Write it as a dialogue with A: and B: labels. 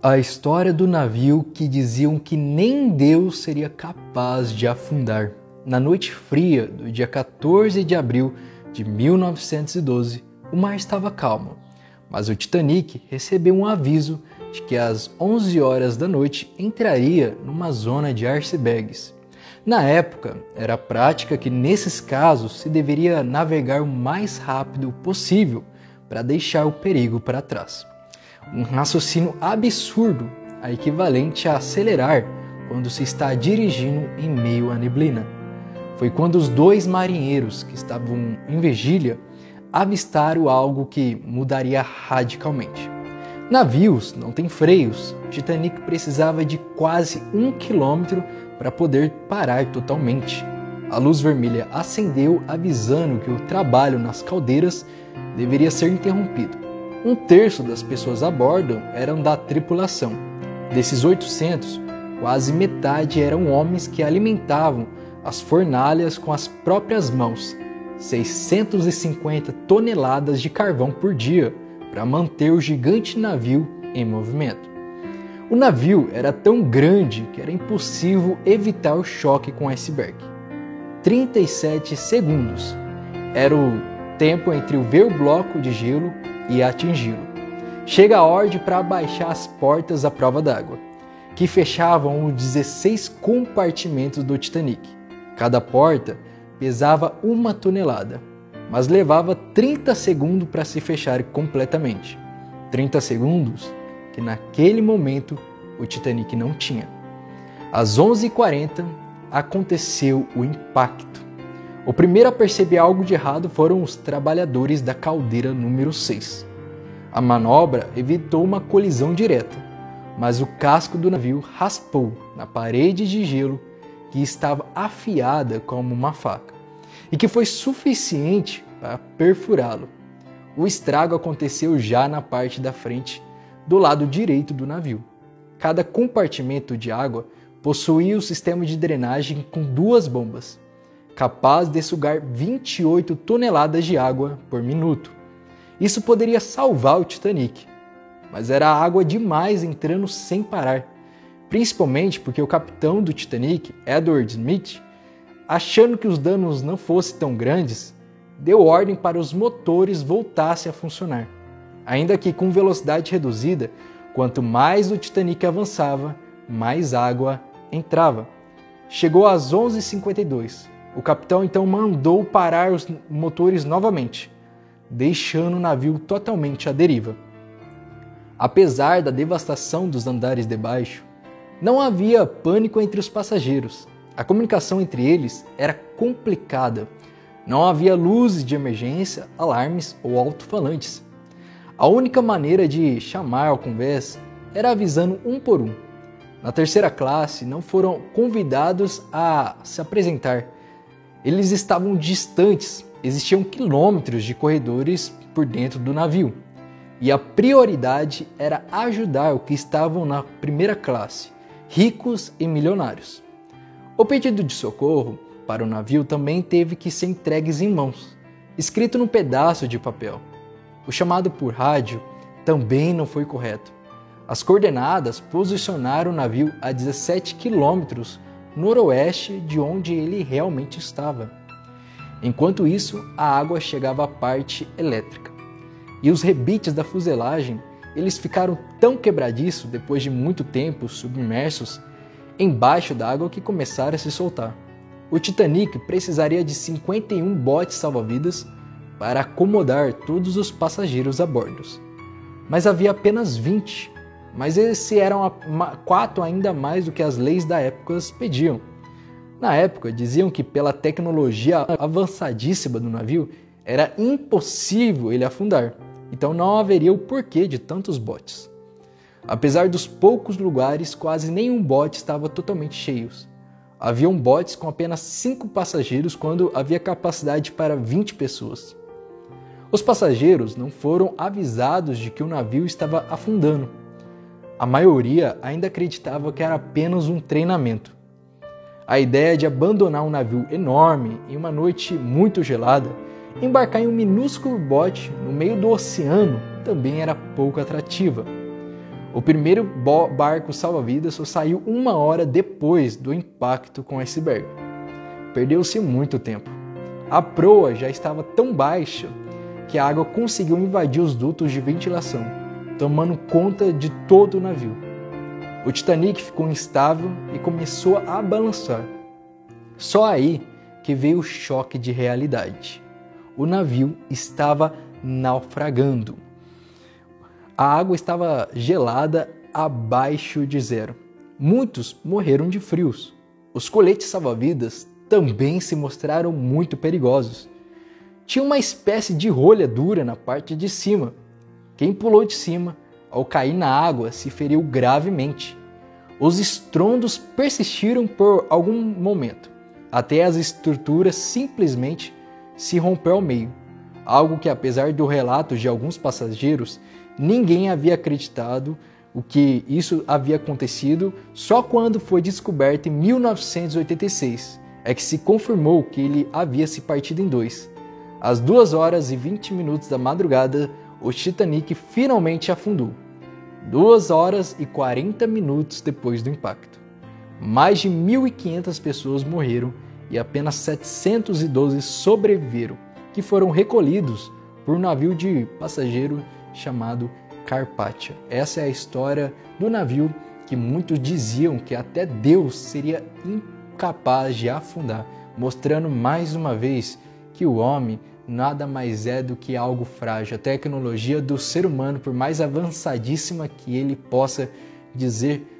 A: A história do navio que diziam que nem Deus seria capaz de afundar. Na noite fria do dia 14 de abril de 1912, o mar estava calmo, mas o Titanic recebeu um aviso de que às 11 horas da noite entraria numa zona de icebergs. Na época, era prática que nesses casos se deveria navegar o mais rápido possível para deixar o perigo para trás. Um raciocínio absurdo, equivalente a acelerar quando se está dirigindo em meio à neblina. Foi quando os dois marinheiros que estavam em vigília avistaram algo que mudaria radicalmente. Navios não têm freios. O Titanic precisava de quase 1 quilômetro para poder parar totalmente. A luz vermelha acendeu, avisando que o trabalho nas caldeiras deveria ser interrompido. 1/3 das pessoas a bordo eram da tripulação. Desses 800, quase metade eram homens que alimentavam as fornalhas com as próprias mãos, 650 toneladas de carvão por dia para manter o gigante navio em movimento. O navio era tão grande que era impossível evitar o choque com o iceberg. 37 segundos era o tempo entre ver o bloco de gelo e atingi-lo. Chega a ordem para abaixar as portas à prova d'água, que fechavam os 16 compartimentos do Titanic. Cada porta pesava 1 tonelada, mas levava 30 segundos para se fechar completamente. 30 segundos que naquele momento o Titanic não tinha. Às 11h40 aconteceu o impacto. O primeiro a perceber algo de errado foram os trabalhadores da caldeira número 6. A manobra evitou uma colisão direta, mas o casco do navio raspou na parede de gelo que estava afiada como uma faca, e que foi suficiente para perfurá-lo. O estrago aconteceu já na parte da frente, do lado direito do navio. Cada compartimento de água possuía um sistema de drenagem com 2 bombas, capaz de sugar 28 toneladas de água por minuto. Isso poderia salvar o Titanic, mas era água demais entrando sem parar, principalmente porque o capitão do Titanic, Edward Smith, achando que os danos não fossem tão grandes, deu ordem para os motores voltassem a funcionar. Ainda que com velocidade reduzida, quanto mais o Titanic avançava, mais água entrava. Chegou às 11h52. O capitão então mandou parar os motores novamente, deixando o navio totalmente à deriva. Apesar da devastação dos andares de baixo, não havia pânico entre os passageiros. A comunicação entre eles era complicada. Não havia luzes de emergência, alarmes ou alto-falantes. A única maneira de chamar ao convés era avisando um por um. Na terceira classe, não foram convidados a se apresentar. Eles estavam distantes, existiam quilômetros de corredores por dentro do navio, e a prioridade era ajudar os que estavam na primeira classe, ricos e milionários. O pedido de socorro para o navio também teve que ser entregue em mãos, escrito num pedaço de papel. O chamado por rádio também não foi correto. As coordenadas posicionaram o navio a 17 quilômetros noroeste de onde ele realmente estava. Enquanto isso, a água chegava à parte elétrica. E os rebites da fuselagem, eles ficaram tão quebradiços depois de muito tempo submersos embaixo da água que começaram a se soltar. O Titanic precisaria de 51 botes salva-vidas para acomodar todos os passageiros a bordo. Mas havia apenas 20. Mas esses eram 4 ainda mais do que as leis da época pediam. Na época, diziam que pela tecnologia avançadíssima do navio, era impossível ele afundar, então não haveria o porquê de tantos botes. Apesar dos poucos lugares, quase nenhum bote estava totalmente cheio. Haviam botes com apenas 5 passageiros quando havia capacidade para 20 pessoas. Os passageiros não foram avisados de que o navio estava afundando. A maioria ainda acreditava que era apenas um treinamento. A ideia de abandonar um navio enorme em uma noite muito gelada, embarcar em um minúsculo bote no meio do oceano, também era pouco atrativa. O primeiro barco salva-vidas só saiu 1 hora depois do impacto com o iceberg. Perdeu-se muito tempo. A proa já estava tão baixa que a água conseguiu invadir os dutos de ventilação, tomando conta de todo o navio. O Titanic ficou instável e começou a balançar. Só aí que veio o choque de realidade. O navio estava naufragando. A água estava gelada abaixo de zero. Muitos morreram de frios. Os coletes salva-vidas também se mostraram muito perigosos. Tinha uma espécie de rolha dura na parte de cima. Quem pulou de cima, ao cair na água, se feriu gravemente. Os estrondos persistiram por algum momento, até as estruturas simplesmente se romper ao meio. Algo que, apesar do relato de alguns passageiros, ninguém havia acreditado o que isso havia acontecido. Só quando foi descoberto em 1986 é que se confirmou que ele havia se partido em dois. Às 2h20 da madrugada, o Titanic finalmente afundou. 2h40 depois do impacto. Mais de 1.500 pessoas morreram e apenas 712 sobreviveram, que foram recolhidos por um navio de passageiro chamado Carpathia. Essa é a história do navio que muitos diziam que até Deus seria incapaz de afundar, mostrando mais uma vez que o homem nada mais é do que algo frágil. A tecnologia do ser humano, por mais avançadíssima que ele possa dizer